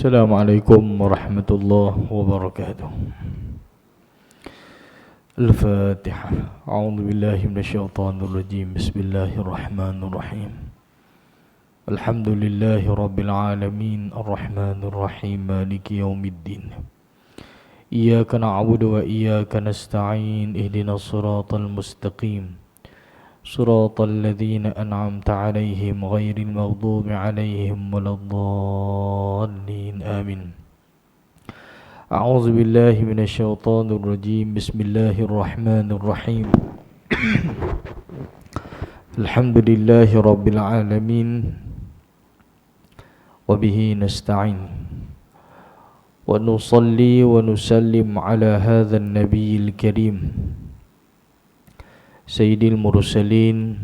Assalamualaikum warahmatullahi wabarakatuh. Al-Fatihah. A'udzu billahi minasyaitonir rajim. Bismillahirrahmanirrahim. Alhamdulillahi rabbil alamin, arrahmanir rahim, maliki yaumiddin. Iyyaka na'budu wa iyyaka nasta'in. Ihdinas siratal mustaqim. صراط الذين أنعمت عليهم غير المغضوب عليهم ولا الضالين آمين. أعوذ بالله من الشيطان الرجيم. بسم الله الرحمن الرحيم. الحمد لله رب العالمين وبه نستعين ونصلي ونسلم على هذا النبي الكريم Sayyidil Mursalin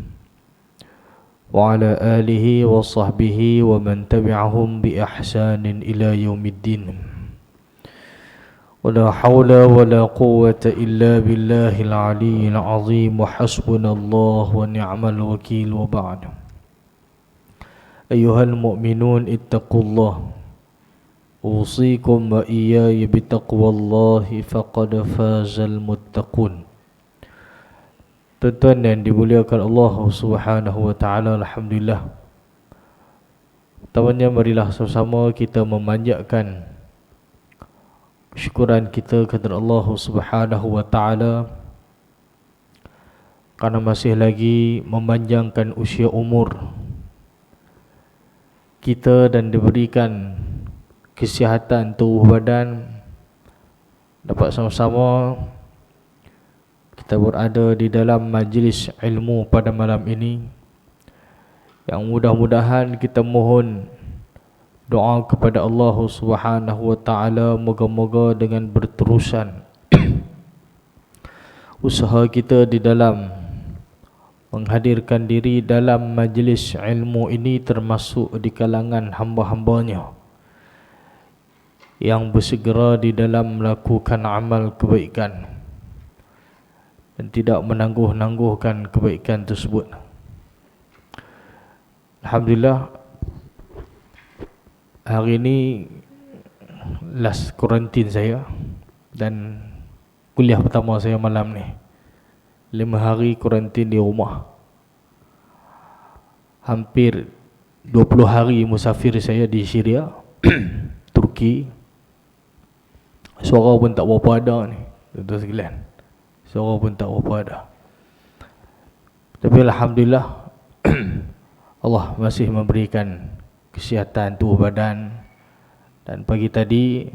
wa ala alihi wa sahbihi wa man tabi'ahum bi ihsanin ila yaumiddin. Wa la hawla wa la quwwata illa billahil aliyyil azim wa hasbunallahu wa ni'mal wakil wa ba'd. Ayyuhal mu'minun ittaqullah. Usikum wa iyaya bitaqwallahi faqad fazal muttaqun. Tuan-tuan yang dimuliakan Allah Subhanahu wa taala, alhamdulillah. Pertamanya marilah sama-sama kita memanjatkan syukuran kita kepada Allah Subhanahu wa taala kerana masih lagi memanjangkan usia umur kita dan diberikan kesihatan tubuh badan, dapat sama-sama kita berada di dalam majlis ilmu pada malam ini, yang mudah-mudahan kita mohon doa kepada Allah Subhanahu wa taala, moga-moga dengan berterusan usaha kita di dalam menghadirkan diri dalam majlis ilmu ini termasuk di kalangan hamba-hambanya yang bersegera di dalam melakukan amal kebaikan dan tidak menangguh-nangguhkan kebaikan tersebut. Alhamdulillah, hari ini last quarantine saya dan kuliah pertama saya malam ni. 5 hari quarantine di rumah. Hampir 20 hari musafir saya di Syria, Turki. Suara pun tak berapa ada ni, tuan-tuan sekalian. Suara pun tak berapa ada. Tapi alhamdulillah Allah masih memberikan kesihatan tubuh badan. Dan pagi tadi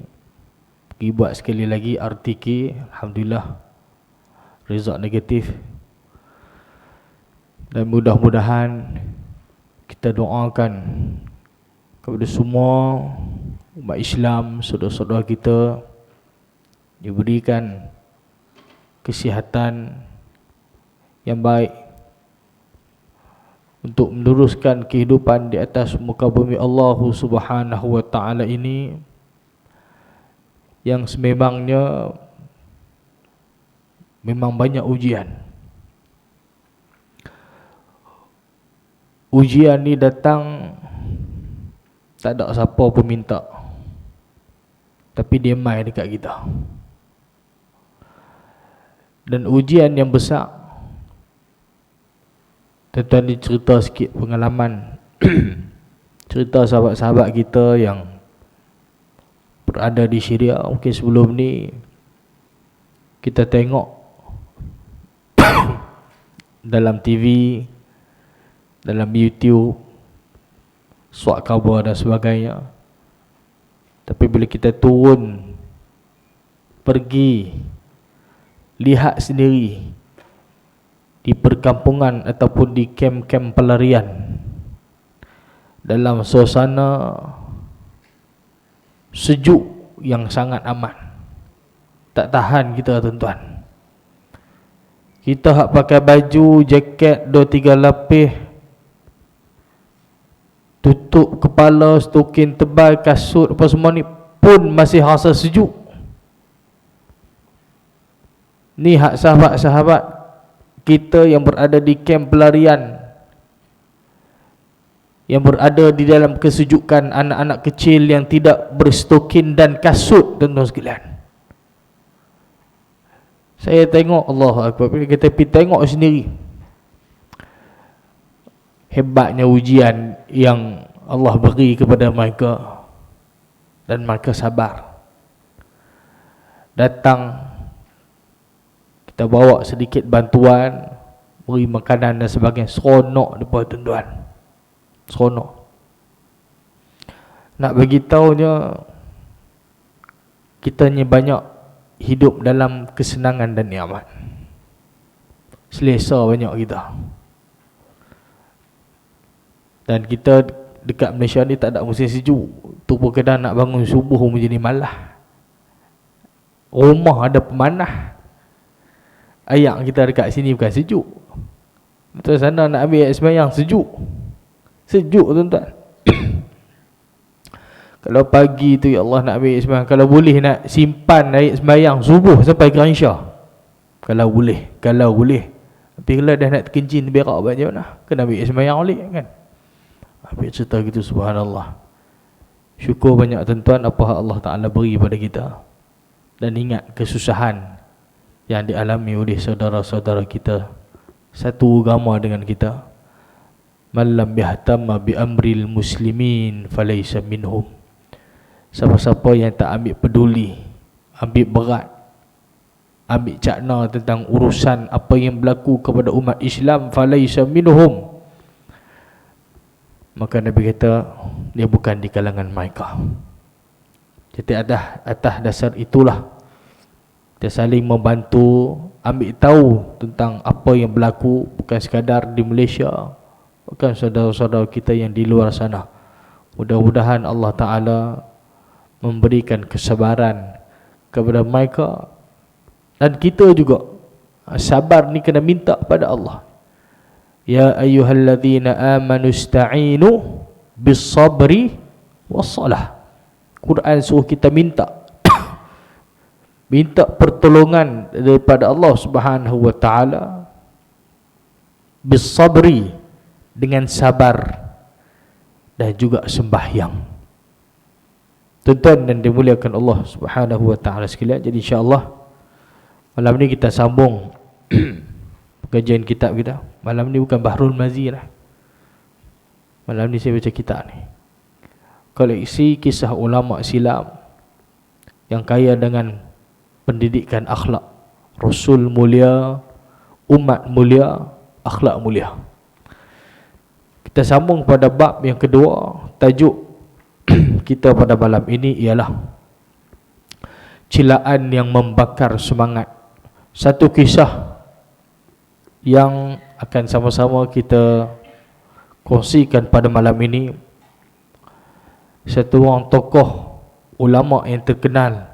pergi buat sekali lagi RTK, alhamdulillah result negatif. Dan mudah-mudahan kita doakan kepada semua umat Islam, saudara-saudara kita diberikan kesihatan yang baik untuk meneruskan kehidupan di atas muka bumi Allah Subhanahu wa taala ini, yang sememangnya memang banyak ujian. Ujian ni datang tak ada siapa pun minta, tapi dia mai dekat kita. Dan ujian yang besar, tuan-tuan ni cerita sikit pengalaman cerita sahabat-sahabat kita yang berada di Syria. Mungkin sebelum ni kita tengok dalam TV, dalam YouTube, surat khabar dan sebagainya. Tapi bila kita turun pergi lihat sendiri di perkampungan ataupun di kem-kem pelarian, dalam suasana sejuk yang sangat amat, tak tahan kita tuan-tuan. Kita hak pakai baju, jaket 2-3 lapis, tutup kepala, stokin tebal, kasut apa semua ni pun masih rasa sejuk. Ni hak sahabat-sahabat kita yang berada di kem pelarian yang berada di dalam kesejukan, anak-anak kecil yang tidak berstokin dan kasut, tuan-tuan sekalian. Saya tengok, Allah Akbar, kita pergi tengok sendiri hebatnya ujian yang Allah beri kepada mereka, dan mereka sabar. Datang, kita bawa sedikit bantuan, beri makanan dan sebagainya, seronok depa tuan-tuan, seronok. Nak bagi tahunya, kita ni banyak hidup dalam kesenangan dan nikmat, selesa banyak kita. Dan kita dekat Malaysia ni tak ada musim sejuk. Tu pun kadang nak bangun subuh menjadi malah. Rumah ada pemanah. Ayak kita dekat sini bukan sejuk. Betul, sana nak ambil air sembahyang sejuk. Sejuk tuan-tuan. Kalau pagi tu ya Allah nak ambil air sembahyang, kalau boleh nak simpan air sembahyang subuh sampai ke Isya. Kalau boleh. Tapi kalau dah nak terkencing berak macam mana? Kena ambil air sembahyang balik kan. Habis cerita gitu, subhanallah. Syukur banyak tuan-tuan apa Allah Ta'ala beri pada kita. Dan ingat kesusahan yang dialami oleh saudara-saudara kita satu agama dengan kita. Man lam yahtamma bi amril muslimin falaysa minhum. Siapa-siapa yang tak ambil peduli, ambil berat, ambil cakna tentang urusan apa yang berlaku kepada umat Islam, falaysa minhum, maka Nabi kata dia bukan di kalangan mereka. Jadi atas dasar itulah kita saling membantu, ambil tahu tentang apa yang berlaku, bukan sekadar di Malaysia, bukan saudara-saudara kita yang di luar sana. Mudah-mudahan Allah Ta'ala memberikan kesabaran kepada mereka, dan kita juga. Sabar ni kena minta pada Allah. Ya ayyuhalladzina amanu ista'inu bis-sabri was-salah. Quran suruh kita minta pertolongan daripada Allah Subhanahu wa taala bis-sabri, dengan sabar, dan juga sembahyang. Tuan-tuan dan dimuliakan Allah Subhanahu wa taala sekalian, jadi insya-Allah malam ni kita sambung kajian kitab kita. Malam ni bukan Bahrul Mazi lah. Malam ni saya baca kitab ni, koleksi kisah ulama silam yang kaya dengan pendidikan akhlak. Rasul mulia, umat mulia, akhlak mulia. Kita sambung pada bab yang kedua. Tajuk kita pada malam ini ialah celaan yang membakar semangat. Satu kisah yang akan sama-sama kita kongsikan pada malam ini. Satu orang tokoh ulama yang terkenal,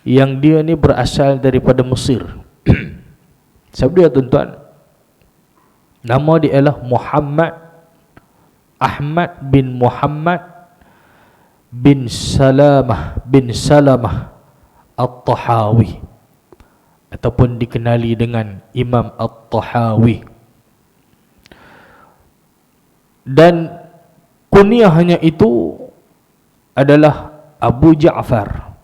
yang dia ni berasal daripada Mesir. Siapa dia tuan-tuan? Nama dia ialah Muhammad Ahmad bin Muhammad bin Salamah At-Tahawi, ataupun dikenali dengan Imam At-Tahawi. Dan kunyahnya itu adalah Abu Ja'far.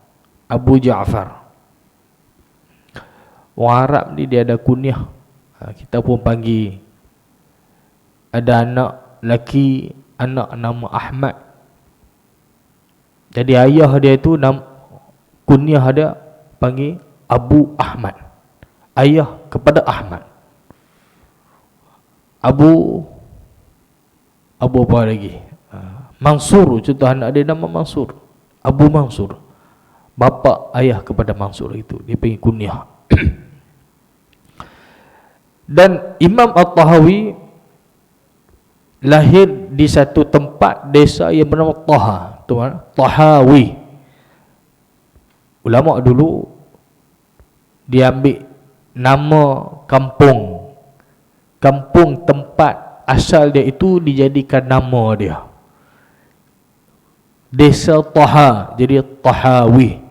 Orang Arab ni dia ada kunyah. Kita pun panggil, ada anak laki, anak nama Ahmad. Jadi ayah dia itu kunyah dia panggil Abu Ahmad. Ayah kepada Ahmad. Abu apa lagi? Mansur, contoh anak dia nama Mansur. Abu Mansur. Bapa ayah kepada Mansur itu, dia panggil kunyah. Dan Imam At-Tahawi lahir di satu tempat desa yang bernama Taha. Tahawi. Ulama dulu dia ambil nama kampung tempat asal dia itu dijadikan nama dia. Desa Taha jadi Tahawi.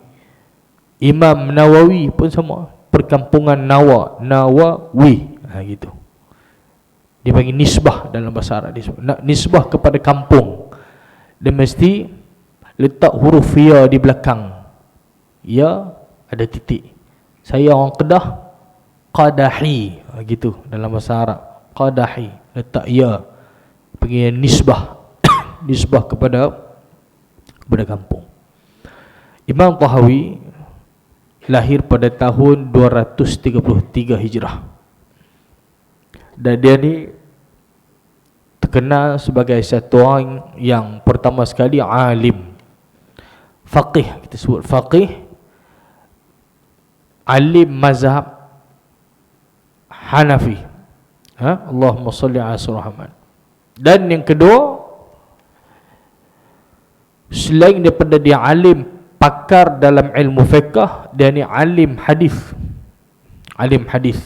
Imam Nawawi pun sama, perkampungan Nawawi. Gitu. Dia panggil nisbah dalam bahasa Arab. Nisbah kepada kampung. Dia mesti letak huruf ya di belakang. Ya ada titik. Saya orang Kedah, Qadahi, gitu dalam bahasa Arab. Qadahi, letak ya, panggil nisbah. Nisbah kepada kampung. Imam Tahawi lahir pada tahun 233 Hijrah. Dan dia ni terkenal sebagai satu orang yang pertama sekali alim, faqih, kita sebut faqih, alim mazhab Hanafi. Allahumma salli ala Muhammad. Dan yang kedua, selain daripada dia alim pakar dalam ilmu fiqh, dia ni alim hadis. Alim hadis.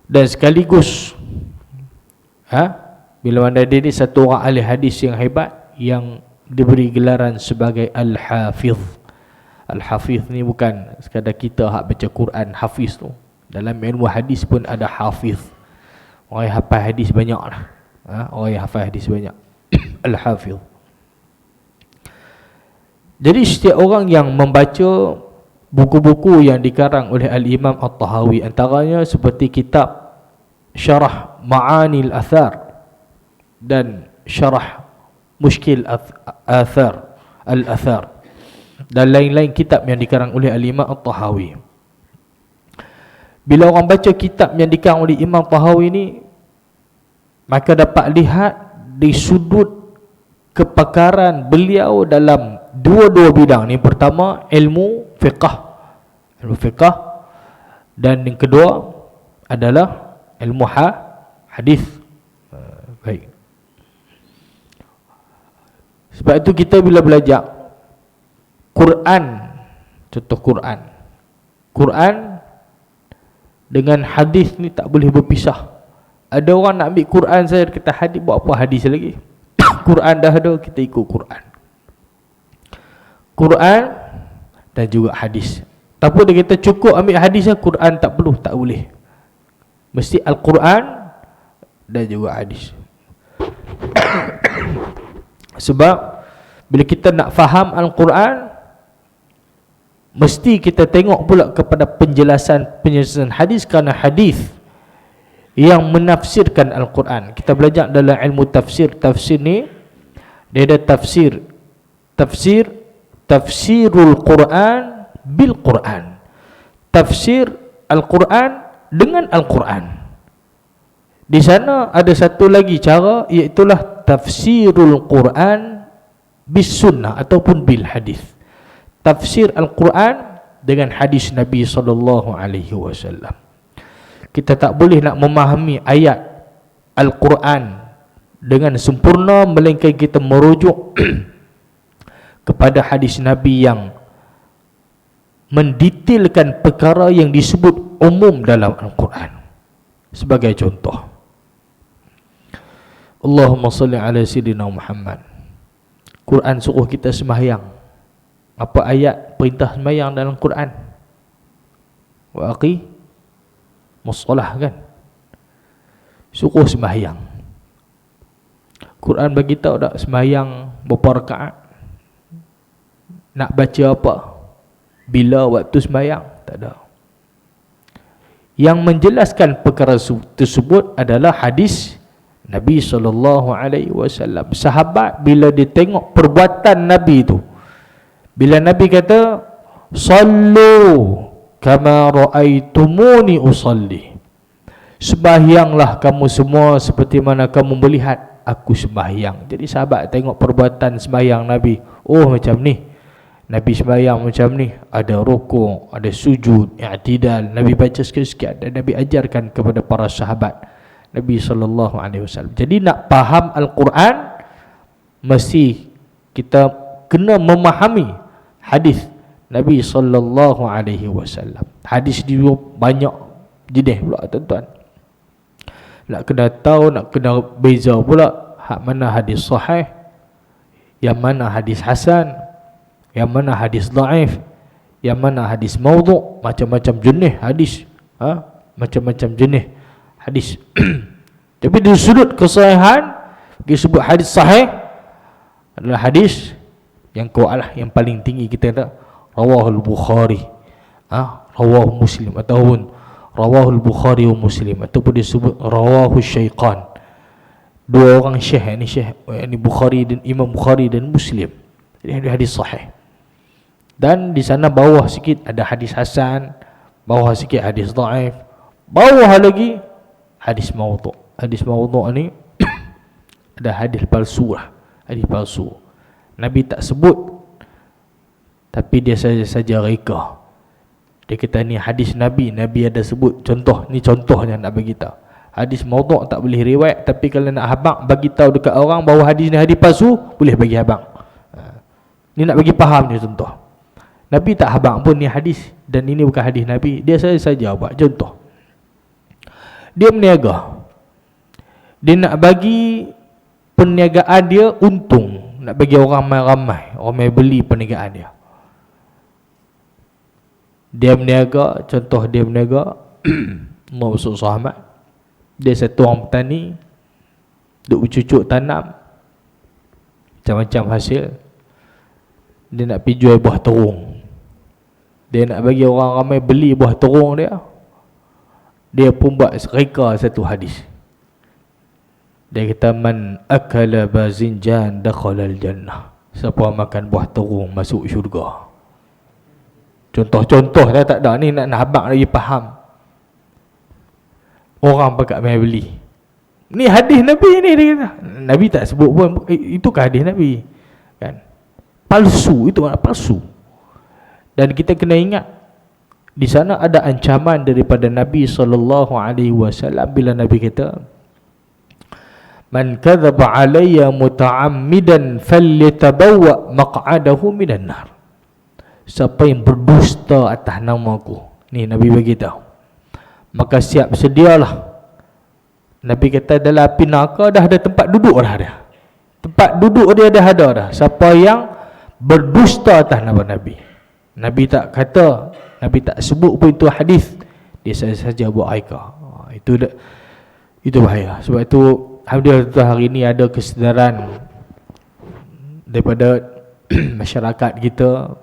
Dan sekaligus bila mana dia ni satu orang ahli hadis yang hebat, yang diberi gelaran sebagai Al-Hafiz. Al-Hafiz ni bukan sekadar kita hak baca Quran hafiz tu. Dalam ilmu hadis pun ada hafiz. Orang yang hafal hadis banyak lah. Orang yang hafal hadis banyak. Al-Hafiz. Jadi setiap orang yang membaca buku-buku yang dikarang oleh Al-Imam At-Tahawi, antaranya seperti kitab Syarah Ma'anil Athar dan Syarah Mushkil Athar, Al-Athar, dan lain-lain kitab yang dikarang oleh Al-Imam At-Tahawi. Bila orang baca kitab yang dikarang oleh Imam Tahawi ni, maka dapat lihat di sudut kepakaran beliau dalam dua-dua bidang ni. Pertama, ilmu fiqh, dan yang kedua adalah ilmu hadis. Baik. Sebab itu kita bila belajar Quran, contoh Quran dengan hadis ni tak boleh berpisah. Ada orang nak ambil Quran saya kata hadis, buat apa hadis lagi? Quran dah ada, kita ikut Quran dan juga hadis. Tapi dia kata cukup ambil hadis, Quran tak perlu, tak boleh. Mesti Al-Quran dan juga hadis. Sebab bila kita nak faham Al-Quran, mesti kita tengok pula kepada penjelasan hadis, kerana hadis yang menafsirkan Al-Quran. Kita belajar dalam ilmu tafsir. Tafsir ni dia ada tafsirul Quran bil Quran. Tafsir Al-Quran dengan Al-Quran. Di sana ada satu lagi cara, iaitulah tafsirul Quran bis sunnah ataupun bil hadis. Tafsir Al-Quran dengan hadis Nabi SAW. Kita tak boleh nak memahami ayat Al-Quran dengan sempurna, melainkan kita merujuk kepada hadis Nabi yang mendetailkan perkara yang disebut umum dalam Al-Quran. Sebagai contoh, Allahumma salli ala Sayyidina Muhammad. Quran suruh kita sembahyang. Apa ayat perintah sembahyang dalam Quran? Wa aqi mussalah, kan? Suruh sembahyang. Quran bagi tahu tak sembahyang berapa rakaat? Nak baca apa? Bila waktu sembahyang? Tak ada. Yang menjelaskan perkara tersebut adalah hadis Nabi SAW. Sahabat bila dia tengok perbuatan Nabi itu, bila Nabi kata sallu kama ra'aitumuni usalli, sembahyanglah kamu semua seperti mana kamu melihat aku sembahyang. Jadi sahabat tengok perbuatan sembahyang Nabi, oh macam ni Nabi sembahyang, macam ni, ada rukuk, ada sujud, i'tidal, Nabi baca sikit-sikit, dan Nabi ajarkan kepada para sahabat Nabi SAW. Jadi nak faham Al-Quran, mesti kita kena memahami hadis Nabi SAW. Hadis dia banyak jenis pula, tuan-tuan. Nak kena tahu, nak kena beza pula hak mana hadis sahih, yang mana hadis hasan, yang mana hadis dhaif, yang mana hadis maudhu', macam-macam jenis hadis, macam-macam jenis hadis. Tapi dari sudut kesahihan disebut hadis sahih adalah hadis yang kuat lah, yang paling tinggi kita kata rawahul Bukhari, rawahu Muslim, ataupun rawahul Bukhari wa Muslim, ataupun disebut rawahu Syaiqan. Dua orang syekh, ini Bukhari dan Imam Bukhari dan Muslim. Jadi hadis sahih. Dan di sana bawah sikit ada hadis hasan, bawah sikit hadis dhaif, bawah lagi hadis maudhu'. Hadis maudhu' ni ada hadis palsu lah, hadis palsu. Nabi tak sebut, tapi dia saja reka. Dia kata ni hadis Nabi, Nabi ada sebut. Contoh, ni contohnya nak bagi tahu. Hadis maudhu' tak boleh riwayat, tapi kalau nak abang bagi tahu dekat orang bahawa hadis ni hadis palsu, boleh bagi abang. Ni nak bagi faham ni contoh. Nabi tak habang pun ni hadis dan ini bukan hadis Nabi, dia saja buat contoh. Dia berniaga, dia nak bagi perniagaan dia untung, nak bagi orang ramai, orang beli perniagaan dia. Dia berniaga, contoh dia berniaga mau masuk sahabat, dia satu orang petani, duk bercucuk tanam macam-macam hasil. Dia nak pergi jual buah terung, dia nak bagi orang ramai beli buah terung dia. Dia pun buat reka satu hadis. Dia kata man akala bazinjan dakhala al-jannah. Siapa makan buah terung masuk syurga. Contoh-contoh dah tak ada ni, nak habaq lagi faham. Orang pakat mai beli. Ni hadis Nabi ni, dia kata. Nabi tak sebut pun itu kan hadis Nabi. Kan? Palsu, itu makna palsu. Dan kita kena ingat di sana ada ancaman daripada Nabi SAW bila Nabi kata man kadzaba alayya muta'ammidan falyatabawwa maq'adahu minan nar. Siapa yang berdusta atas namaku, ni Nabi bagi tahu, maka siap sedialah. Nabi kata dalam api neraka dah ada tempat duduk dah dia. Tempat duduk dia dah ada dah. Siapa yang berdusta atas nama Nabi. Nabi tak kata, Nabi tak sebut pun itu hadis, dia saja buat reka. Itu bahaya. Sebab itu alhamdulillah hari ini ada kesedaran daripada masyarakat kita.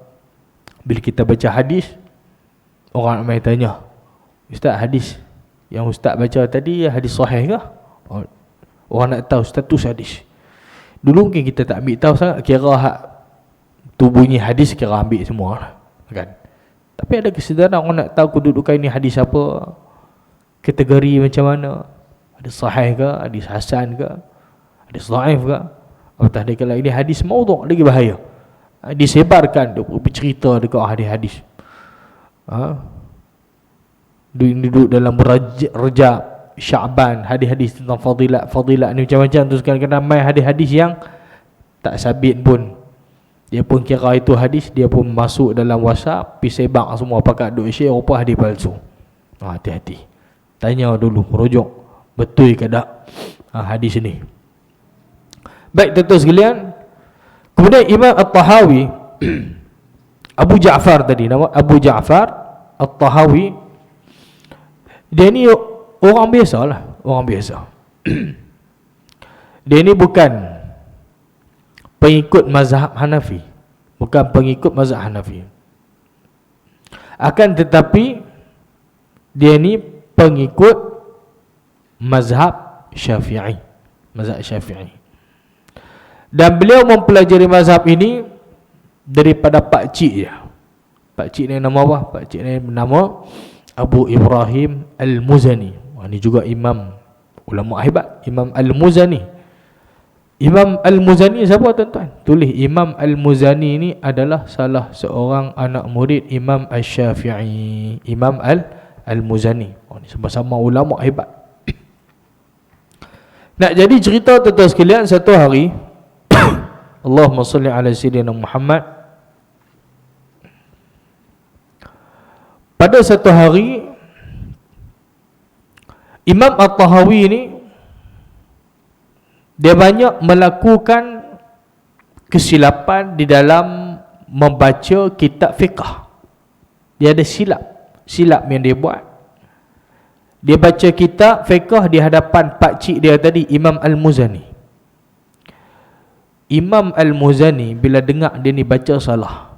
Bila kita baca hadis, orang ramai tanya, Ustaz, hadis yang Ustaz baca tadi hadis sahih ke? Orang nak tahu status hadis. Dulu mungkin kita tak ambil tahu sangat, kira hak tu bunyi hadis kira ambil semua kan. Tapi ada kesedaran orang nak tahu kedudukan ini hadis apa, kategori macam mana, hadis sahih ke, hadis hasan ke, hadis dhaif ke. Apatah dia kalau ini hadis maudhu' lagi bahaya. Disebarkan, dia bercerita dekat hadis-hadis. Duduk dalam Rajab, Sya'ban, hadis-hadis tentang fadilat ni macam-macam tu. Sekarang ramai hadis-hadis yang tak sabit pun. Dia pun kira itu hadis, dia pun masuk dalam WhatsApp, pergi sebar semua pakat duk share rupa hadis palsu. Hati-hati. Tanya dulu, rujuk betul ke tak hadis ni. Baik tuan-tuan sekalian, kemudian Imam At-Tahawi Abu Ja'far tadi, nama Abu Ja'far At-Tahawi, dia ni orang biasa lah, orang biasa. Dia ni bukan pengikut mazhab Hanafi, bukan pengikut mazhab Hanafi. Akan tetapi dia ni pengikut mazhab Syafi'i, mazhab Syafi'i. Dan beliau mempelajari mazhab ini daripada pak cik dia. Pak cik ni nama apa? Pak cik ni bernama Abu Ibrahim Al-Muzani. Ini juga imam ulama hebat, Imam Al-Muzani. Imam Al-Muzani siapa tuan-tuan? Tulis Imam Al-Muzani ni adalah salah seorang anak murid Imam Al-Syafi'i, Imam Al-Muzani. Ini sama-sama ulama hebat. Nak jadi cerita tuan-tuan sekalian, satu hari Allahumma salli ala sayyidina Muhammad. Pada satu hari Imam At-Tahawi ni dia banyak melakukan kesilapan di dalam membaca kitab fiqh. Dia ada silap yang dia buat. Dia baca kitab fiqh di hadapan pakcik dia tadi, Imam Al-Muzani. Imam Al-Muzani bila dengar dia ni baca salah,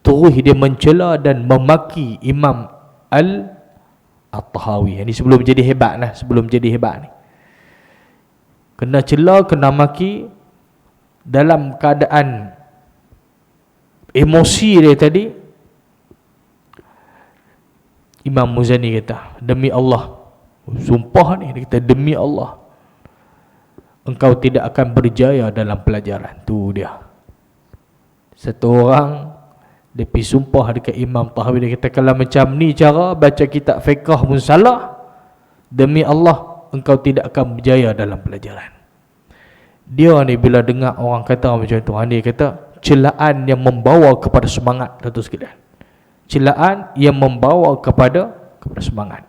terus dia mencela dan memaki Imam Al-Tahawi. Ini sebelum jadi hebat lah, sebelum jadi hebat ni. Kena cela, kena maki dalam keadaan emosi dia tadi. Imam Muzani kata, demi Allah, sumpah ni, dia kata demi Allah, engkau tidak akan berjaya dalam pelajaran. Tu dia. Satu orang dia pergi sumpah dekat Imam Tahawi, dia kata kalau macam ni cara baca kitab fiqh pun salah, demi Allah engkau tidak akan berjaya dalam pelajaran. Dia ni bila dengar orang kata macam tu, dia kata celaan yang membawa kepada semangat, Datuk sekalian. Celaan yang membawa kepada semangat.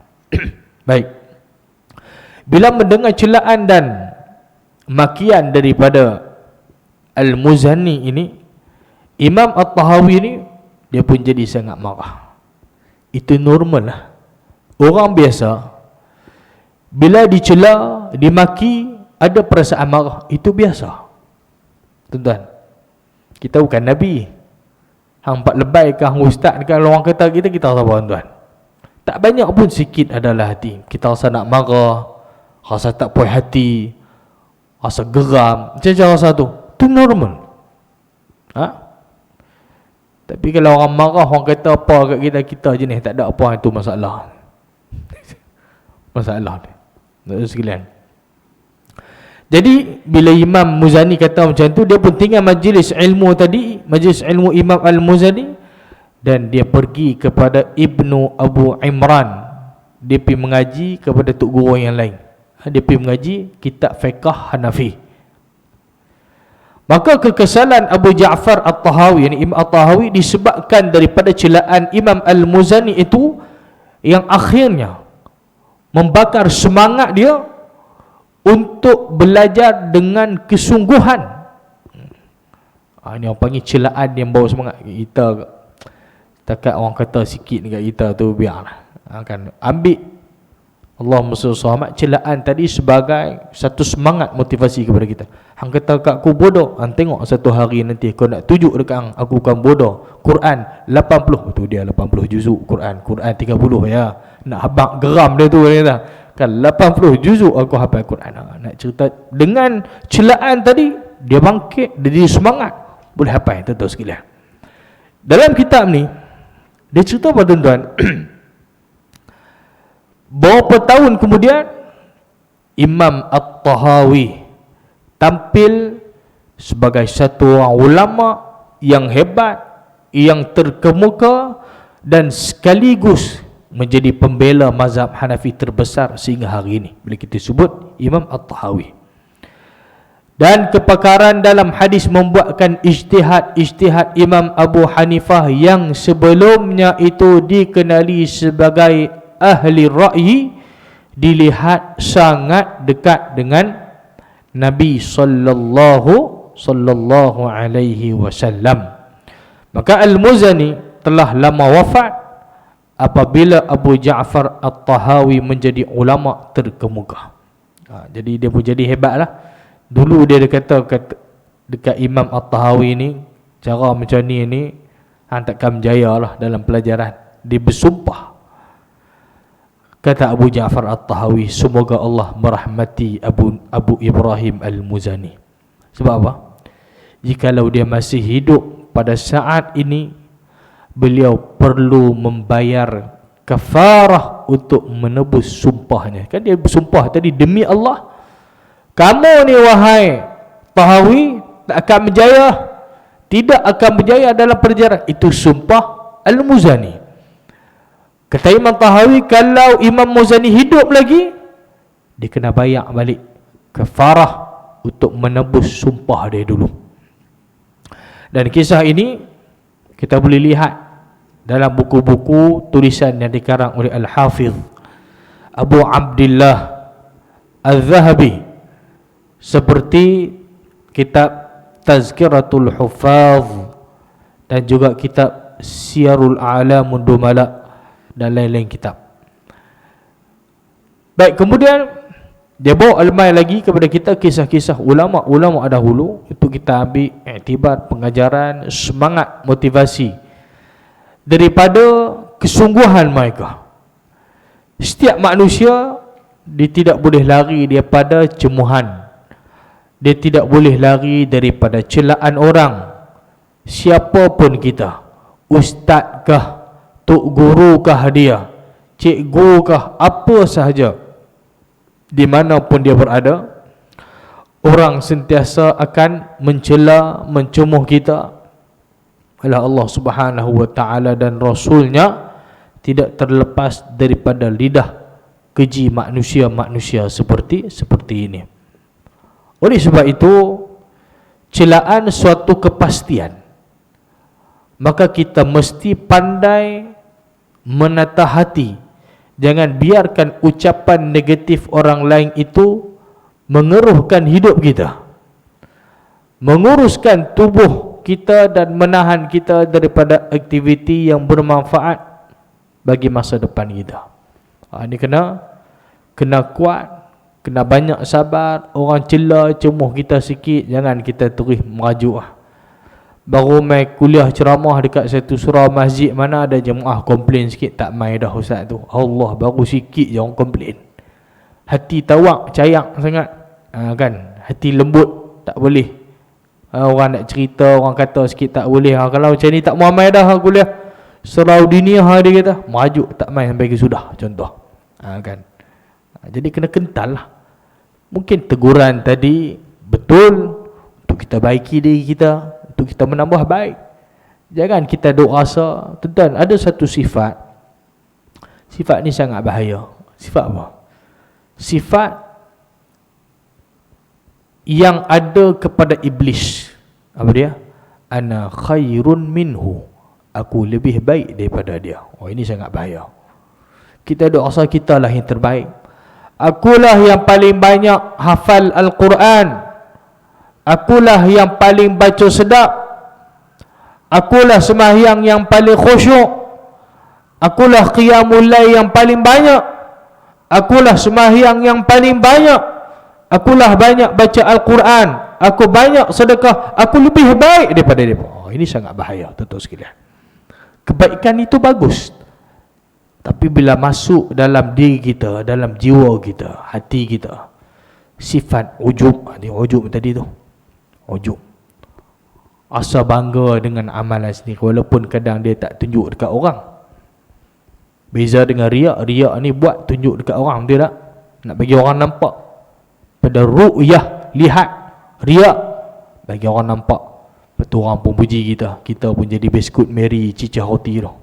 Baik. Bila mendengar celaan dan makian daripada Al-Muzani ini, Imam At-Tahawi ni dia pun jadi sangat marah. Itu normal lah. Orang biasa bila dicela, dimaki, ada perasaan marah. Itu biasa. Tuan-tuan, kita bukan Nabi. Hang pak lebay ke, hang ustaz ke, kalau orang kata kita rasa apa tuan? Tak banyak pun, sikit adalah hati. Kita rasa nak marah, rasa tak puas hati, rasa geram, macam-macam rasa tu. Itu normal. Tapi kalau orang marah, orang kata apa kat kita jenis tak ada apa, itu masalah. Masalah ni. Tak sekalian. Jadi bila Imam Muzani kata macam tu, dia pun tinggal majlis ilmu tadi, majlis ilmu Imam Al-Muzani, dan dia pergi kepada Ibnu Abu Imran. Dia pergi mengaji kepada tok guru yang lain. Dia pergi mengaji kitab fiqh Hanafi. Maka kekesalan Abu Ja'far At-Tahawi, Imam At-Tahawi, disebabkan daripada celaan Imam Al-Muzani itu, yang akhirnya membakar semangat dia untuk belajar dengan kesungguhan. Ini orang panggil celaan yang bawa semangat. Kita takat orang kata sikit dekat kita tu, biarlah. Kan ambil Allahumma salli alaihi celaan tadi sebagai satu semangat motivasi kepada kita. Hang kata kat aku bodoh, hang tengok satu hari nanti kau nak tunjuk dekat hang aku bukan bodoh. Quran 80, tu dia 80 juzuk Quran 30 ya. Nak habaq geram dia tu, dia kata. Kan 80 juzuk aku hafal Quran. Nak cerita dengan celaan tadi, dia bangkit, dia jadi semangat, boleh hafal, tuan-tuan sekalian. Dalam kitab ni dia cerita apa tuan-tuan? Beberapa tahun kemudian Imam At-Tahawi tampil sebagai satu orang ulama yang hebat, yang terkemuka, dan sekaligus menjadi pembela mazhab Hanafi terbesar sehingga hari ini, bila kita sebut Imam At-Tahawi. Dan kepakaran dalam hadis membuatkan ijtihad Imam Abu Hanifah yang sebelumnya itu dikenali sebagai ahli ra'yi, dilihat sangat dekat dengan Nabi sallallahu alaihi wasallam. Maka Al-Muzani telah lama wafat apabila Abu Ja'far At-Tahawi menjadi ulama terkemuka. Jadi dia pun jadi hebatlah. Dulu dia kata dekat Imam At-Tahawi ni, cara macam ni hang takkan berjaya lah dalam pelajaran. Dia bersumpah. Kata Abu Ja'far At-Tahawi, semoga Allah merahmati Abu Ibrahim Al-Muzani. Sebab apa? Jikalau dia masih hidup pada saat ini, beliau perlu membayar kafarah untuk menebus sumpahnya. Kan dia bersumpah tadi, demi Allah, kamu ni wahai Tahawi tak akan berjaya, tidak akan berjaya dalam perjalanan. Itu sumpah Al-Muzani. Kata Imam Tahawi, kalau Imam Muzani hidup lagi, dia kena bayar balik kafarah untuk menebus sumpah dia dulu. Dan kisah ini kita boleh lihat dalam buku-buku tulisan yang dikarang oleh Al-Hafiz Abu Abdillah Al-Zahabi, seperti kitab Tazkiratul Huffaz dan juga kitab Siyarul A'lamun Dumala dan lain-lain kitab. Baik, kemudian dia bawa alemai lagi kepada kita kisah-kisah ulama-ulama dahulu untuk kita ambil iktibar, pengajaran, semangat, motivasi daripada kesungguhan mereka. Setiap manusia dia tidak boleh lari daripada cemuhan, dia tidak boleh lari daripada celaan orang. Siapapun kita, ustazkah, tok gurukah dia, cikgukah, apa sahaja, di mana pun dia berada, orang sentiasa akan mencela, mencemuh kita. Allah Subhanahu wa ta'ala dan Rasulnya tidak terlepas daripada lidah keji manusia-manusia seperti ini. Oleh sebab itu, celaan suatu kepastian, maka kita mesti pandai menatah hati. Jangan biarkan ucapan negatif orang lain itu mengeruhkan hidup kita, menguruskan tubuh kita dan menahan kita daripada aktiviti yang bermanfaat bagi masa depan kita. Ini kena kuat, kena banyak sabar. Orang cela, cemuh kita sikit, jangan kita terus merajuk. Baru mai kuliah ceramah dekat satu surau masjid, mana ada jemaah komplain sikit, tak mai dah ustaz tu. Allah, baru sikit je orang komplain. Hati tawak, cayak sangat, kan? Hati lembut, tak boleh. Orang nak cerita, orang kata sikit tak boleh. Kalau macam ni tak mau mai dah kuliah surau diniah, dia kata merajuk, tak mai sampai ke sudah, contoh. Kan? Jadi kena kental lah. Mungkin teguran tadi betul untuk kita baiki diri kita, untuk kita menambah baik. Jangan kita duk rasa, tuan-tuan, ada satu sifat ni sangat bahaya. Sifat apa? Sifat yang ada kepada iblis. Apa dia? Ana khairun minhu, aku lebih baik daripada dia. Ini sangat bahaya. Kita duk rasa kita lah yang terbaik. Akulah yang paling banyak hafal Al-Quran, akulah yang paling baca sedap, akulah sembahyang yang paling khusyuk, akulah qiyamul lail yang paling banyak, akulah sembahyang yang paling banyak, akulah banyak baca Al-Quran, aku banyak sedekah, aku lebih baik daripada dia. Ini sangat bahaya, tuan-tuan sekalian. Kebaikan itu bagus, tapi bila masuk dalam diri kita, dalam jiwa kita, hati kita, sifat ujub, ujub tadi tu, ujub, asa bangga dengan amalan sendiri, walaupun kadang dia tak tunjuk dekat orang. Beza dengan riak. Riak ni buat tunjuk dekat orang, betul tak? Nak bagi orang nampak. Pada ru'yah, lihat. Riak, bagi orang nampak. Betul, orang pun puji kita, kita pun jadi biskut Mary cicah roti tu,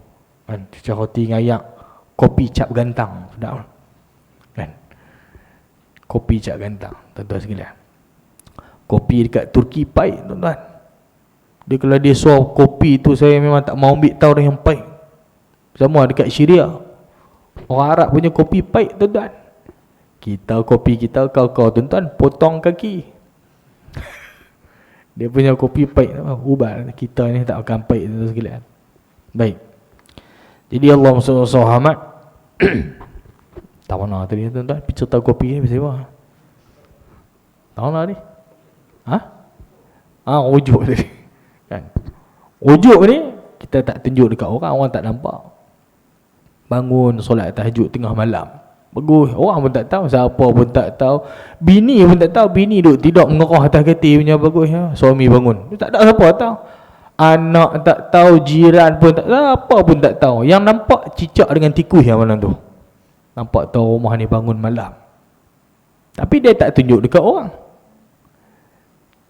kan? Cicah roti ngayak kopi cap gantang, sedap kan? Kopi cap gantang, tuan-tuan sekalian. Kopi dekat Turki pahit, tuan-tuan. Dia kalau dia suap kopi tu, saya memang tak mau ambil tahu dah yang pahit. Sama dekat Syria, orang Arab punya kopi pahit, tuan-tuan. Kita kopi kita, kau tuan-tuan potong kaki. Dia punya kopi pahit, ubat. Kita ni tak akan pahit, tuan-tuan sekalian. Baik. Jadi Allah SWT tak mana tadi, tuan-tuan, cerita kopi ni pasal apa? Tak mana ni? Ujuk tadi, kan? Ujuk ni kita tak tunjuk dekat orang, orang tak nampak. Bangun solat tahajud tengah malam, bagus, orang pun tak tahu, siapa pun tak tahu, bini pun tak tahu. Bini duk tidak mengerah atas katil punya, bagus ya. Suami bangun, tak ada siapa tahu. Anak tak tahu, jiran pun tak tahu, apa pun tak tahu. Yang nampak cicak dengan tikus yang malam tu, nampak tahu rumah ni bangun malam. Tapi dia tak tunjuk dekat orang.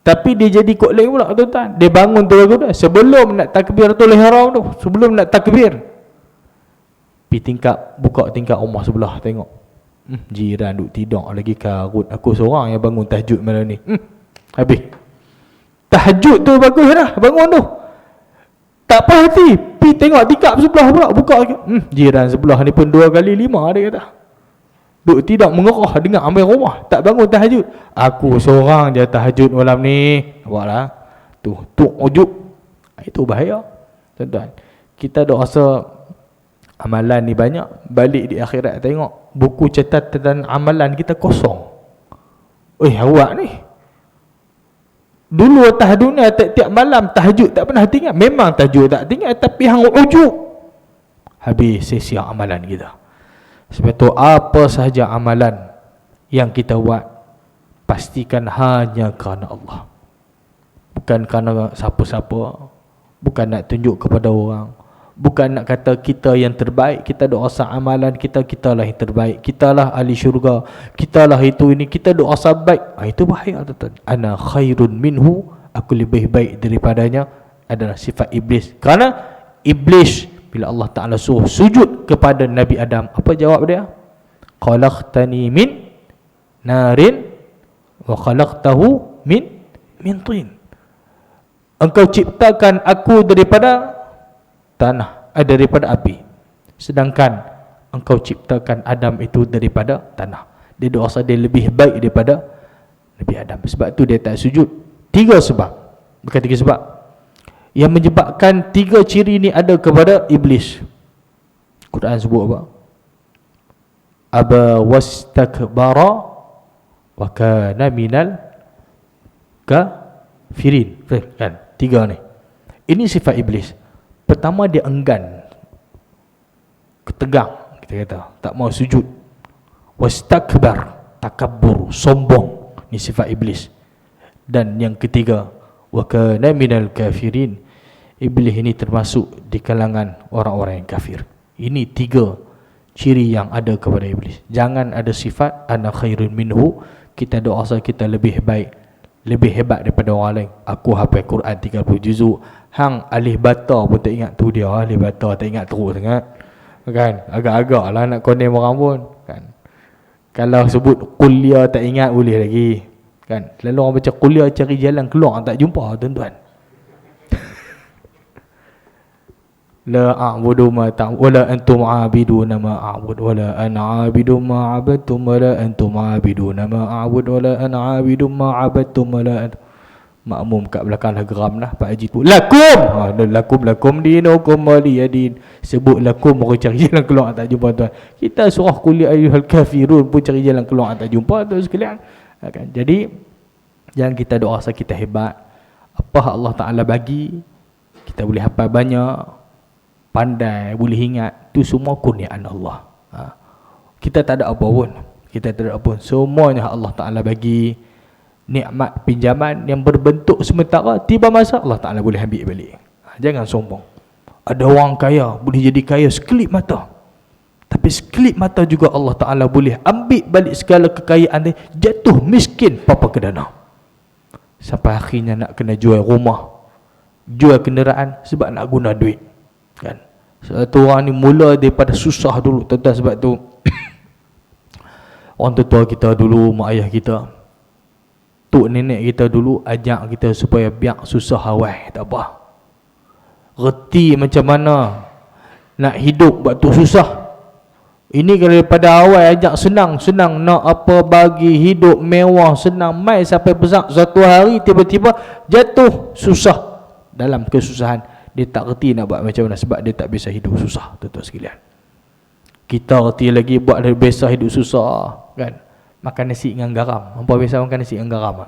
Tapi dia jadi kot lain pula, tuan-tuan. Dia bangun tu dah, sebelum nak takbiratul ihram tu, sebelum nak takbir, pergi buka tingkap rumah sebelah, tengok jiran duk tidur lagi karut, aku seorang yang bangun tahajud malam ni. Habis tahajud tu bagus dah, bangun tu tak apa hati, pergi tengok tingkap sebelah pula, buka jiran sebelah ni pun 2 kali 5, dia kata duk tidak mengerah dengar ambil rumah, tak bangun tahajud. Aku seorang je tahajud malam ni. Nampaklah tu ujub. Itu bahaya, tuan-tuan. Kita duk rasa Amalan ni banyak, balik di akhirat tengok buku catatan amalan kita kosong. Awak ni dulu atas dunia tiap-tiap malam tahajud tak pernah tinggal. Memang tahajud tak tinggal, tapi hang ujub, habis sia-sia amalan kita. Sebab tu apa sahaja amalan yang kita buat, pastikan hanya kerana Allah, bukan kerana siapa-siapa, bukan nak tunjuk kepada orang, bukan nak kata kita yang terbaik, kita doa sah amalan kita, kitalah yang terbaik, kitalah ahli syurga, kitalah itu ini, kita doa sah baik. Itu bahaya tuan-tuan. Ana khairun minhu, aku lebih baik daripadanya, adalah sifat iblis. Kerana iblis bila Allah Ta'ala suruh sujud kepada Nabi Adam, apa jawab dia? Khalaqtani min narin wa khalaqtahu min tin. Engkau ciptakan aku daripada tanah, daripada api, sedangkan engkau ciptakan Adam itu daripada tanah. Dia dosa dia lebih baik daripada Nabi Adam. Sebab tu dia tak sujud. 3 sebab, bukan 3 sebab yang menyebabkan 3 ciri ni ada kepada iblis. Quran sebut apa? Aba wastakbara wa kana minal kafirin. Kan? 3 ni. Ini sifat iblis. Pertama, dia enggan, ketegang, kita kata, tak mau sujud. Wastakbar, takabbur, sombong. Ini sifat iblis. Dan yang ketiga, wa kana minal kafirin. Iblis ini termasuk di kalangan orang-orang yang kafir. Ini 3 ciri yang ada kepada iblis. Jangan ada sifat ana khairun minhu, kita doa kita lebih baik, lebih hebat daripada orang lain. Aku hafal Quran 30 juzuk, hang alih bata pun tak ingat tu dia alih bata, tak ingat terus sangat. Kan? Agak-agak lah nak condemn orang pun. Kan? Kalau sebut kuliah tak ingat boleh lagi. Kan? Lalu orang baca kuliah cari jalan keluar tak jumpa tuan-tuan. La a'budu ma ta'budu wala antum 'abiduna ma a'budu wala ana 'abidu ma 'abadtum wala antum 'abiduna ma a'budu wala ana 'abidu ma 'abadtum wala makmum kat belakang dah geram dah Pak Haji tu. Lakum lakum dinukum waliyadin. Sebut lakum baru cari jalan keluar tak jumpa tuan. Kita surah qul ya ayyuhal kafirun pun cari jalan keluar tak jumpa tuan sekalian. Kan? Jadi jangan kita doa rasa kita hebat. Apa Allah Ta'ala bagi, kita boleh hafal banyak, pandai, boleh ingat, tu semua kurniaan Allah. Kita tak ada apa pun. Kita tak ada apa pun. Semuanya Allah Ta'ala bagi. Nikmat pinjaman yang berbentuk sementara, tiba masa Allah Ta'ala boleh ambil balik. Jangan sombong. Ada orang kaya boleh jadi kaya sekelip mata, tapi sekelip mata juga Allah Ta'ala boleh ambil balik segala kekayaan dia, jatuh miskin papa ke dana, sampai akhirnya nak kena jual rumah, jual kenderaan sebab nak guna duit. Kan? Satu orang ni mula daripada susah dulu tuan-tuan. Sebab tu orang tua kita dulu, mak ayah kita, tok nenek kita dulu ajak kita supaya biar susah awal tak apa, reti macam mana nak hidup waktu susah. Ini kalau daripada awal ajak senang-senang, nak apa bagi hidup mewah senang, mai sampai besar, satu hari tiba-tiba jatuh susah. Dalam kesusahan dia tak reti nak buat macam mana, sebab dia tak biasa hidup susah tuan-tuan sekalian. Kita reti lagi buat dia biasa hidup susah. Kan? Makan nasi dengan garam. Hampa biasa makan nasi dengan garam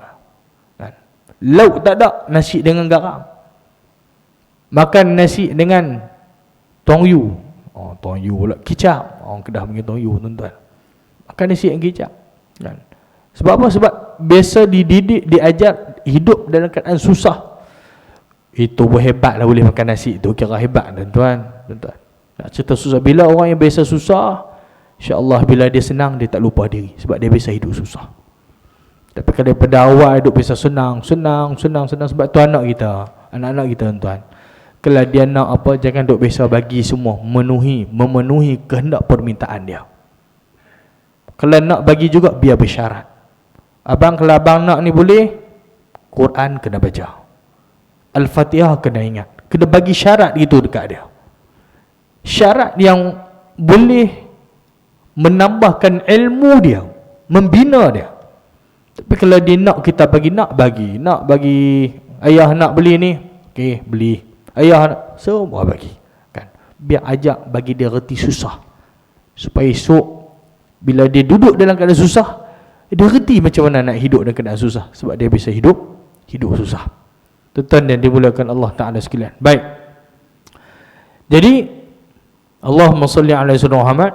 kan? Lauk tak ada, nasi dengan garam. Makan nasi dengan tongyu. Tongyu pula kicap. Orang Kedah panggil tongyu tuan-tuan. Makan nasi dengan kicap kan? Sebab apa? Sebab biasa dididik, diajar hidup dalam keadaan susah. Itu pun hebat lah boleh makan nasi. Itu kira hebat tuan-tuan. Nak cerita susah. Bila orang yang biasa susah, InsyaAllah bila dia senang, dia tak lupa diri, sebab dia biasa hidup susah. Tapi kalau daripada awal hidup biasa senang, sebab tu anak kita, anak-anak kita tuan-tuan, kalau dia nak apa, jangan duk biasa bagi semua, memenuhi kehendak permintaan dia. Kalau nak bagi juga, biar bersyarat. Kalau abang nak ni boleh, Quran kena baca, Al-Fatihah kena ingat, kena bagi syarat gitu dekat dia. Syarat yang boleh menambahkan ilmu dia, membina dia. Tapi kalau dia nak kita bagi, nak bagi ayah nak beli ni, okey beli. Ayah nak, semua bagi. Kan? biar ajak bagi dia reti susah, supaya esok bila dia duduk dalam keadaan susah, dia reti macam mana nak hidup dalam keadaan susah, sebab dia bisa hidup susah. Tuan-tuan yang dimuliakan Allah Ta'ala sekalian. Baik, jadi Allahumma salli ala sayyidina Muhammad,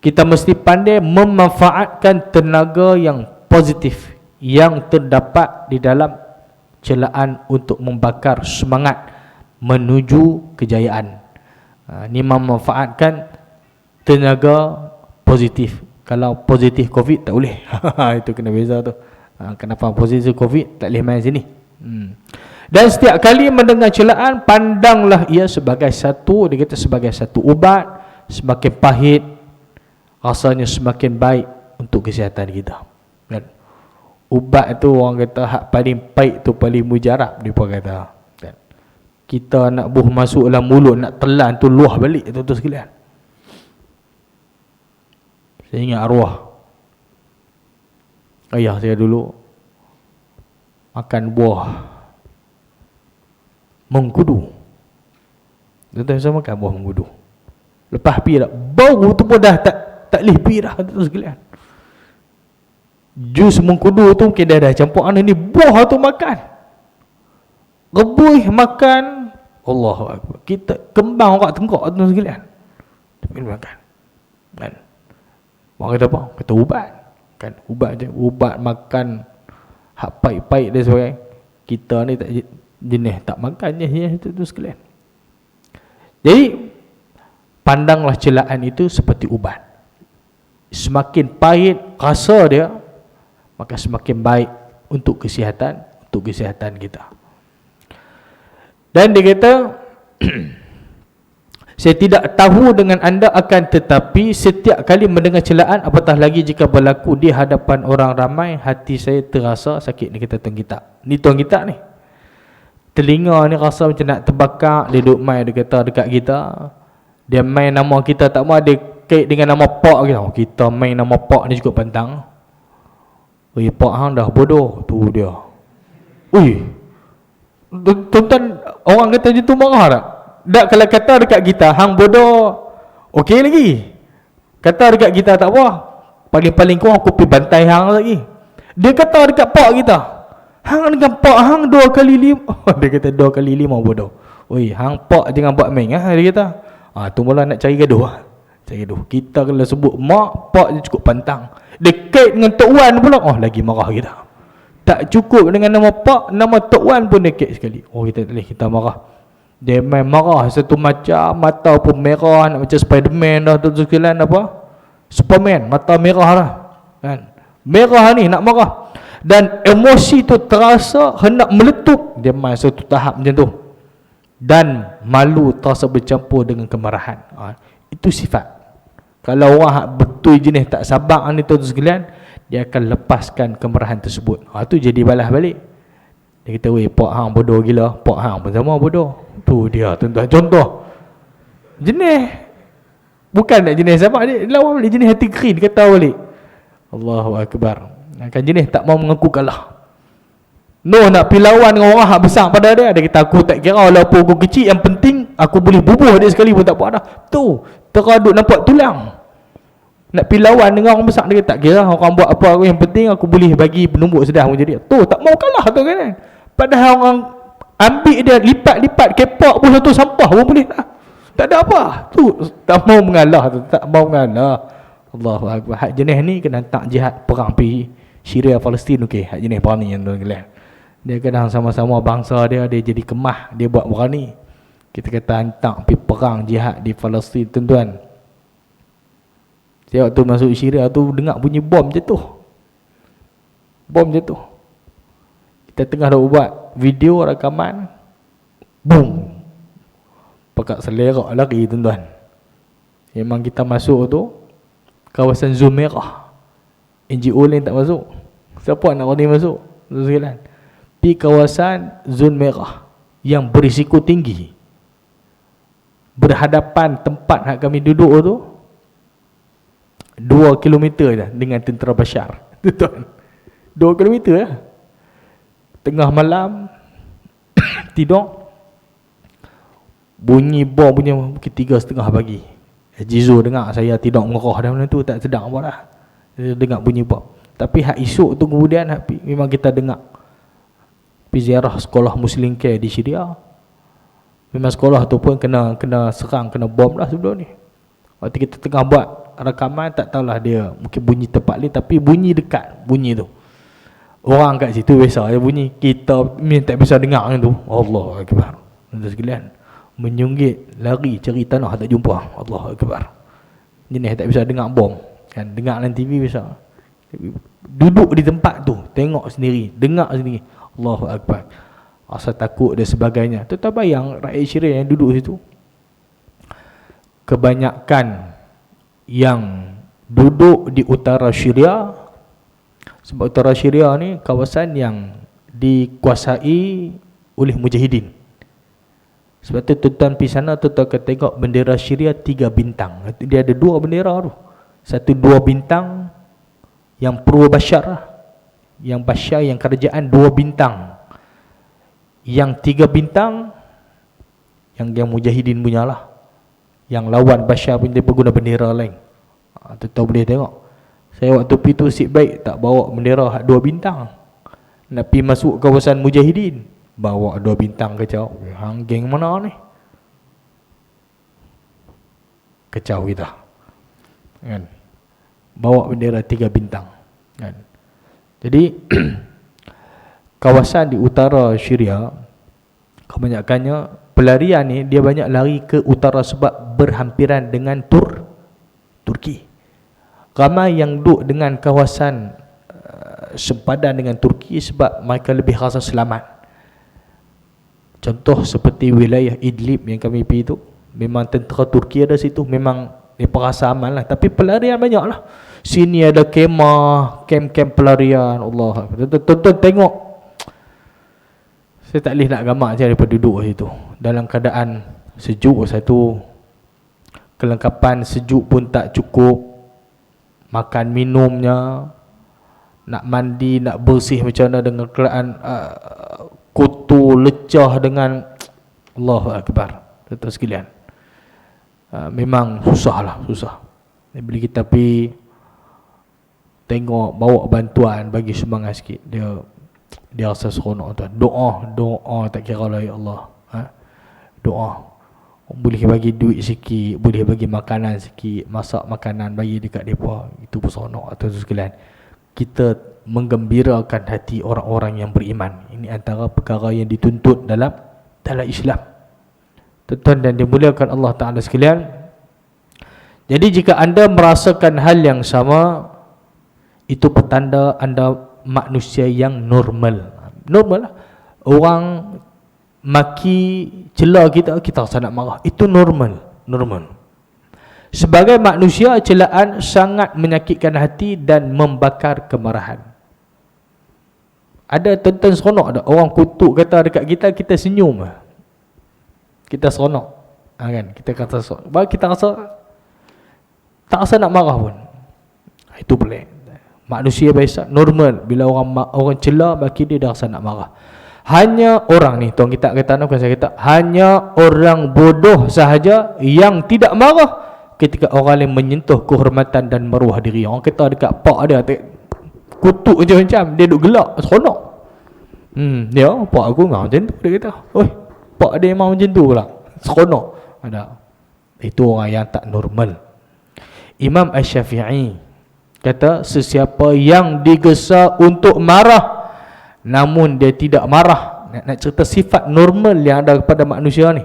kita mesti pandai memanfaatkan tenaga yang positif yang terdapat di dalam celaan untuk membakar semangat menuju kejayaan. Ini memanfaatkan tenaga positif. Kalau positif COVID tak boleh. Itu kena beza tu. Kenapa positif COVID tak boleh main sini. Dan setiap kali mendengar celaan, pandanglah ia sebagai satu, dia kata sebagai satu ubat. Semakin pahit, rasanya semakin baik untuk kesihatan kita. Kan? Ubat tu orang kata hak paling pahit tu paling mujarab, dia pun kata. Kan? Kita nak buh masuk dalam mulut, nak telan tu luah balik tu sekalian. Saya ingat arwah ayah saya dulu makan buah mengkudu. Tuan-tuan saya makan buah mengkudu. Lepas pi dah bau tu pun dah tak leh pi dah tu sekalian. Jus mengkudu tu mungkin dah campur ni buah tu makan. Rebus makan, Allahu Akbar. Kita kembang orang tengkok tu sekalian. Tapi makan. Kan? Orang kata apa? Kata ubat. Kan ubat je, ubat makan hak pahit-pahit dan sebagainya. Kita ni tak jenis tak makan je tu sekalian. Jadi pandanglah celaan itu seperti ubat. Semakin pahit rasa dia, maka semakin baik untuk kesihatan kita. Dan dia kata saya tidak tahu dengan anda, akan tetapi setiap kali mendengar celaan, apatah lagi jika berlaku di hadapan orang ramai, hati saya terasa sakit. Ni kata tuan kita. Ni tuan kita ni. Telinga ni rasa macam nak terbakar. Dia duduk main, dia kata dekat kita. Dia main nama kita, tak mahu dia kait dengan nama pak kita. Oh, kita main nama pak ni cukup pantang. Oi, pak hang dah bodoh. Tu dia. Ui, tuan-tuan, orang kata macam tu marah tak? Tak, kalau kata dekat kita hang bodoh, okey lagi. Kata dekat kita tak apa, paling-paling kurang aku pergi bantai hang lagi. Dia kata dekat pak kita, hang dengan pak hang 2 kali 5. Dia kata 2 kali 5 bodoh. Oi, hang pak jangan buat main dia kata. Tu mula nak cari gaduh. Cari gaduh. Kita kalau sebut mak, pak je cukup pantang. Dekat dengan Tok Wan pula, lagi marah kita. Tak cukup dengan nama pak, nama Tok Wan pun dekat sekali. Kita tak boleh, kita marah. Dia main marah satu macam, mata pun merah, nak macam Spiderman dah tu sekalian apa? Superman, mata merah dah. Kan? Merah ni nak marah. Dan emosi tu terasa hendak meletup. Dia main satu tahap macam tu. Dan malu terasa bercampur dengan kemarahan. Itu sifat. Kalau orang betul jenis tak sabar ni tu sekalian, dia akan lepaskan kemarahan tersebut. Tu jadi balas balik. Dia kata, weh, pak hang bodoh gila. Pak hang pun sama bodoh. Tu dia, tuan-tuan. Contoh. Jenis. Bukan nak jenis sama. Dia lawan balik jenis hati kering. Dia kata balik. Allahu Akbar. Kan jenis tak mau mengaku kalah. Nak pergi lawan dengan orang besar pada dia. Dia kata, aku tak kira walaupun aku kecil. Yang penting, aku boleh bubuh dia sekali pun tak buat dah. Tu. Teraduk nampak tulang. Nak pergi lawan dengan orang besar. Dia kata, tak kira orang buat apa. Yang penting, aku boleh bagi penumbuk sedah macam dia. Tu, tak mau kalah tu kan. Padahal orang ambil dia, lipat-lipat kepak pun satu sampah pun boleh lah. Tak ada apa. Tu tak mau mengalah tu, tak mau mengalah. Allahu Akbar. Hak jenis ni kena hantar jihad perang pergi Syria Palestin. Okey, hak jenis perang ni yang tuan-tuan. Dia kadang sama-sama bangsa dia jadi kemah, dia buat perang ni. Kita kata hantar pergi perang jihad di Palestin, tuan-tuan. Saya waktu masuk Syria tu dengar bunyi bom jatuh. Bom jatuh. Kita tengah dah buat video rakaman, boom, pekat selerak lagi tuan-tuan. Memang kita masuk tu kawasan zon merah. NGO lain tak masuk. Siapa nak berani masuk? Sekalian. Di kawasan zon merah yang berisiko tinggi. Berhadapan tempat hak kami duduk tu 2 kilometer dah dengan tentera Bashar. Tuan-tuan. 2 kilometer lah. Tengah malam tidur, bunyi bom punya mungkin 3:30 pagi. Jizo dengar saya tidak mengerah dah benda tu, tak sedang apa dah. Dia dengar bunyi bom. Tapi hak esok tu kemudian memang kita dengar. Pergi ziarah sekolah Muslim Care di Syria. Memang sekolah tu pun kena serang, kena bom dah sebelum ni. Waktu kita tengah buat rakaman, tak tahulah dia mungkin bunyi tempat lain, tapi bunyi dekat bunyi tu. Orang kat situ biasa dia bunyi, kita tak bisa dengar tu. Allahu akbar. Tuan sekalian, menyunggit, lari cari tanah tak jumpa. Allahu akbar. Jenis tak bisa dengar bom. Kan dengar dalam TV bisa. Duduk di tempat tu, tengok sendiri, dengar sendiri. Allahu akbar. Rasa takut dan sebagainya. Tu tak bayang rakyat Syria yang duduk situ. Kebanyakan yang duduk di utara Syria, sebab utara Syria ni kawasan yang dikuasai oleh mujahidin. Sebab tu tuan pergi sana, tuan akan tengok bendera Syria 3 bintang. Dia ada 2 bendera tu. Satu 2 bintang yang pro Bashar, yang Bashar, yang kerajaan 2 bintang. Yang 3 bintang yang mujahidin punya lah. Yang lawan Bashar pun dia guna bendera lain. Tuan boleh tengok. Saya waktu pergi tu nasib baik tak bawa bendera 2 bintang. Nak pergi masuk kawasan mujahidin, bawa 2 bintang kacau. Hang geng mana ni? Kacau kita. Kan? Bawa bendera 3 bintang. Kan? Jadi kawasan di utara Syria kebanyakannya pelarian ni dia banyak lari ke utara sebab berhampiran dengan Turki. Ramai yang duduk dengan kawasan sempadan dengan Turki sebab mereka lebih rasa selamat. Contoh seperti wilayah Idlib yang kami pergi tu, memang tentera Turki ada situ, memang mereka rasa aman lah. Tapi pelarian banyak lah. Sini ada kemah, kem-kem pelarian. Allah, tuan-tuan tengok. Saya tak boleh nak gambar je daripada duduk situ. Dalam keadaan sejuk satu, kelengkapan sejuk pun tak cukup, makan minumnya, nak mandi, nak bersih macam mana dengan keadaan kotor, lecah dengan Allahu Akbar. Tuan-tuan sekalian, memang susah lah, susah. Bila kita pergi tengok, bawa bantuan, bagi semangat sikit, dia rasa seronok tuan. Doa tak kira lah, ya Allah. Doa. Boleh bagi duit sikit, boleh bagi makanan sikit, masak makanan bagi dekat mereka, itu pun seronok tuan sekalian. Kita menggembirakan hati orang-orang yang beriman. Ini antara perkara yang dituntut dalam Islam. Tuan-tuan dan dimuliakan Allah Ta'ala sekalian. Jadi jika anda merasakan hal yang sama, itu petanda anda manusia yang normal. Normal lah. Orang maki, celah kita rasa nak marah. Itu normal. Sebagai manusia, celaan sangat menyakitkan hati dan membakar kemarahan. Ada tuan-tuan seronok ada orang kutuk kata dekat kita, kita senyum. Kita seronok. Kan? Kita kata seronok. Bahawa kita rasa tak rasa nak marah pun. Itu pelik. Manusia biasa, normal. Bila orang celah, bagi dia dah rasa nak marah. Hanya orang ni, tuan kita kata, bukan saya kata, hanya orang bodoh sahaja yang tidak marah ketika orang lain menyentuh kehormatan dan maruah diri. Orang kata dekat pak dia, kutuk macam dia duk gelak, seronok. Dia, pak aku ngah macam tu, dia kata. Oi, pak dia memang macam tu pula, seronok. Ada. Itu orang yang tak normal. Imam Asy-Syafi'i kata, sesiapa yang digesa untuk marah namun dia tidak marah, nak cerita sifat normal yang ada kepada manusia ni,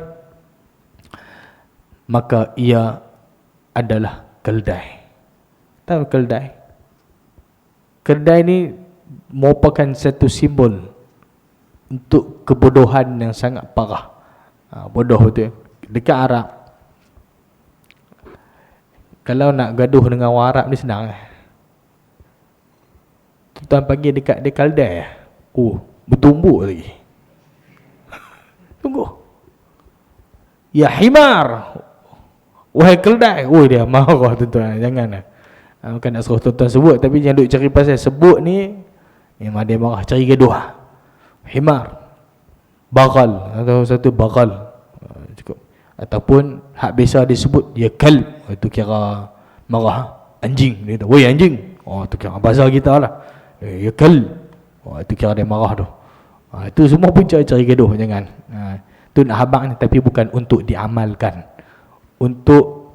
maka ia adalah keldai. Tahu keldai? Keldai ni merupakan satu simbol untuk kebodohan yang sangat parah. Bodoh betul. Dekat Arab, kalau nak gaduh dengan orang Arab ni senang. Tuan panggil dekat dia keldai. Bertumbuk lagi. Tunggu. Ya himar. Wahai keldai. Dia marah tuan-tuan. Jangan. Bukan nak suruh tuan-tuan sebut, tapi jangan duk cari pasal sebut ni. Memang dia marah, cari gaduh. Himar. Bagal. Atau satu bagal. Cukup. Ataupun hak biasa disebut dia kalb, itu kira marah. Anjing, dia kata, woi anjing. Oh, itu kira bahasa kita lah. Ya kalb. Oh, itu kira dia marah tu. Itu semua pun cari-cari gaduh, jangan. Itu nak habaq ni, tapi bukan untuk diamalkan. Untuk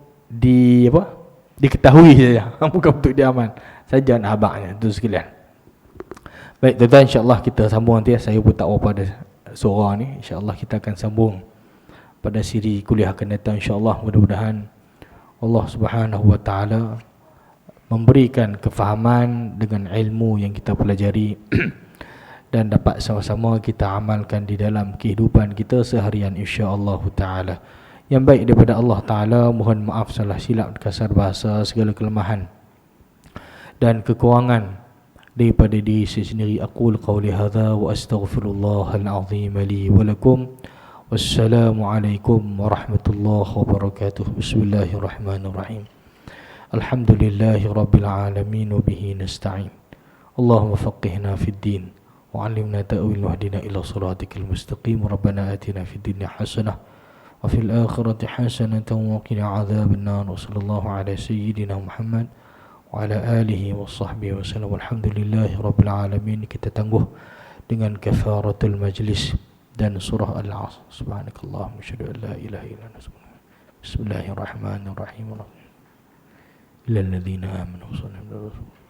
diketahui saja. Bukan untuk diamal. Saja nak habaqnya, itu sekalian. Baik, tuan-tuan, insya-Allah kita sambung nanti. Saya pun tak apa pada suara ni. Insya-Allah kita akan sambung pada siri kuliah akan datang, insya-Allah. Mudah-mudahan Allah Subhanahu wa taala memberikan kefahaman dengan ilmu yang kita pelajari dan dapat sama-sama kita amalkan di dalam kehidupan kita seharian, insya-Allah taala. Yang baik daripada Allah taala, mohon maaf salah silap, kasar bahasa, segala kelemahan dan kekurangan daripada diri saya sendiri. Aqul qawli hadza wa astaghfirullahal azim li wa lakum. Wassalamualaikum warahmatullahi wabarakatuh. Bismillahirrahmanirrahim. Alhamdulillahi rabbil alamin wa bihi nasta'in. Allahumma faqihna fid din wa 'allimna ta'wil wahdina ila siratikal mustaqim. Rabbana atina fid dunya hasanah wa fil akhirati hasanatan wa qina 'adzaban nar. Sallallahu ala sayyidina Muhammad wa ala alihi wa sahbihi wasallam. Alhamdulillahi rabbil alamin. Kita tangguh dengan kafaratul majlis dan surah Al-Asr. Subhanakallahumma asyhadu an la ilaha illa anta astaghfiruka. Bismillahirrahmanirrahim. Illal ladzina amanu wa sallallahu alaihi wa sallam.